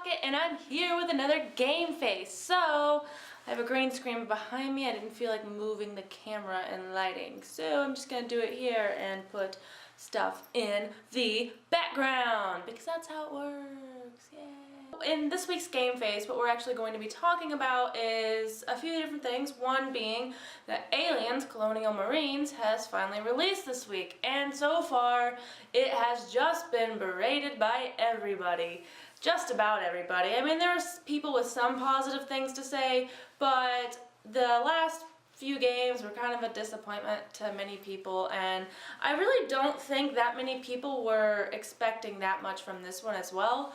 Pocket, and I'm here with another game face. So, I have a green screen behind me. I didn't feel like moving the camera and lighting, so I'm just gonna do it here and put stuff in the background because that's how it works. Yay! In this week's game face, what we're actually going to be talking about is a few different things. One being that Aliens: Colonial Marines has finally released this week, and so far it has just been berated by everybody. Just about everybody. I mean, there are people with some positive things to say, but the last few games were kind of a disappointment to many people, and I really don't think that many people were expecting that much from this one as well.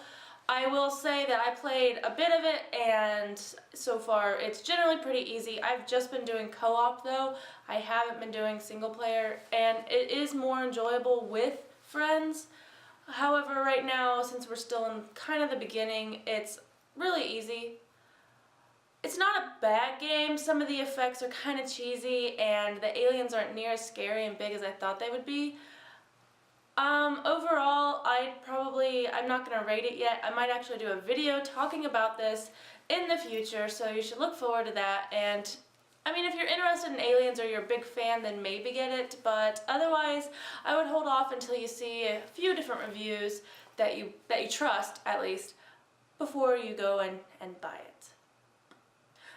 I will say that I played a bit of it, and so far it's generally pretty easy. I've just been doing co-op though. I haven't been doing single player, and it is more enjoyable with friends. However, right now, since we're still in kind of the beginning, it's really easy. It's not a bad game. Some of the effects are kind of cheesy, and the aliens aren't near as scary and big as I thought they would be. Overall, I'm not going to rate it yet. I might actually do a video talking about this in the future, so you should look forward to that. And I mean, if you're interested in aliens or you're a big fan, then maybe get it, but otherwise, I would hold off until you see a few different reviews that you trust, at least, before you go and buy it.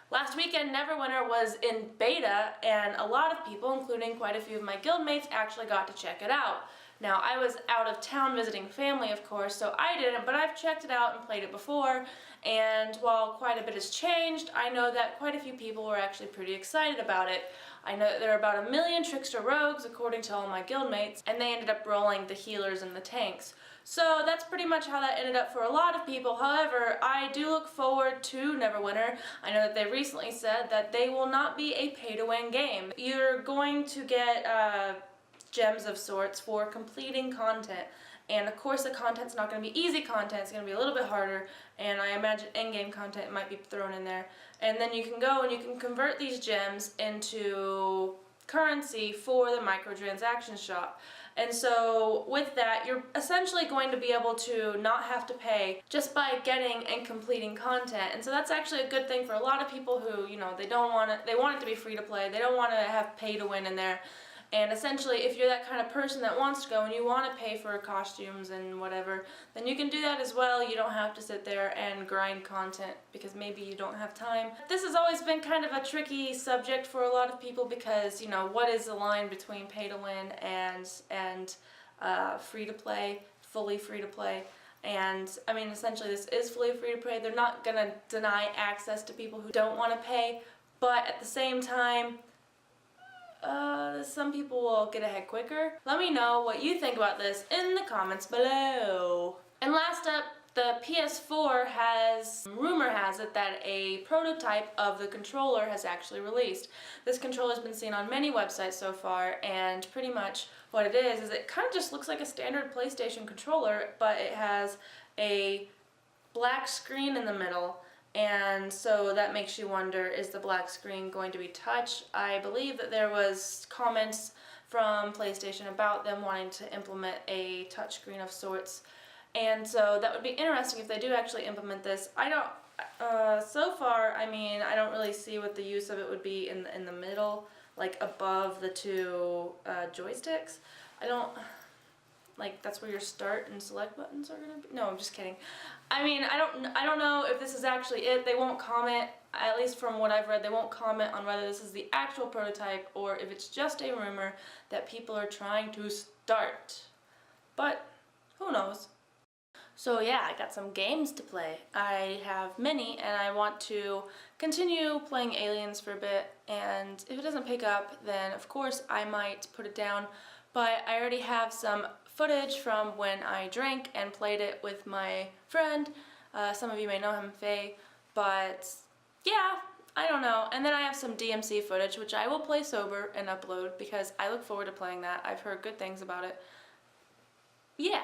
Last weekend, Neverwinter was in beta, and a lot of people, including quite a few of my guildmates, actually got to check it out. Now, I was out of town visiting family, of course, so I didn't, but I've checked it out and played it before, and while quite a bit has changed, I know that quite a few people were actually pretty excited about it. I know that there are about 1 million trickster rogues, according to all my guildmates, and they ended up rolling the healers and the tanks. So that's pretty much how that ended up for a lot of people. However, I do look forward to Neverwinter. I know that they recently said that they will not be a pay-to-win game. You're going to get gems of sorts for completing content, and of course the content's not going to be easy content, it's going to be a little bit harder, and I imagine in-game content might be thrown in there, and then you can go and you can convert these gems into currency for the microtransaction shop. And so with that, you're essentially going to be able to not have to pay just by getting and completing content. And so that's actually a good thing for a lot of people who, you know, they want it to be free to play. They don't want to have pay to win in there. And essentially, if you're that kind of person that wants to go and you want to pay for costumes and whatever, then you can do that as well. You don't have to sit there and grind content because maybe you don't have time. This has always been kind of a tricky subject for a lot of people because, you know, what is the line between pay to win and free to play, fully free to play? And I mean, essentially this is fully free to play. They're not going to deny access to people who don't want to pay, but at the same time, some people will get ahead quicker. Let me know what you think about this in the comments below. And last up, the PS4 rumor has it that a prototype of the controller has actually released. This controller has been seen on many websites so far, and pretty much what it is it kind of just looks like a standard PlayStation controller, but it has a black screen in the middle. And so that makes you wonder, is the black screen going to be touch? I believe that there was comments from PlayStation about them wanting to implement a touch screen of sorts. And so that would be interesting if they do actually implement this. So far, I mean, I don't really see what the use of it would be in the middle, like above the two joysticks. Like, that's where your start and select buttons are going to be? No, I'm just kidding. I mean, I don't know if this is actually it. They won't comment, at least from what I've read, they won't comment on whether this is the actual prototype or if it's just a rumor that people are trying to start. But, who knows? So yeah, I got some games to play. I have many, and I want to continue playing Aliens for a bit, and if it doesn't pick up, then of course I might put it down. But I already have some footage from when I drank and played it with my friend. Some of you may know him, Faye, but yeah, I don't know. And then I have some DMC footage, which I will play sober and upload because I look forward to playing that. I've heard good things about it. Yeah.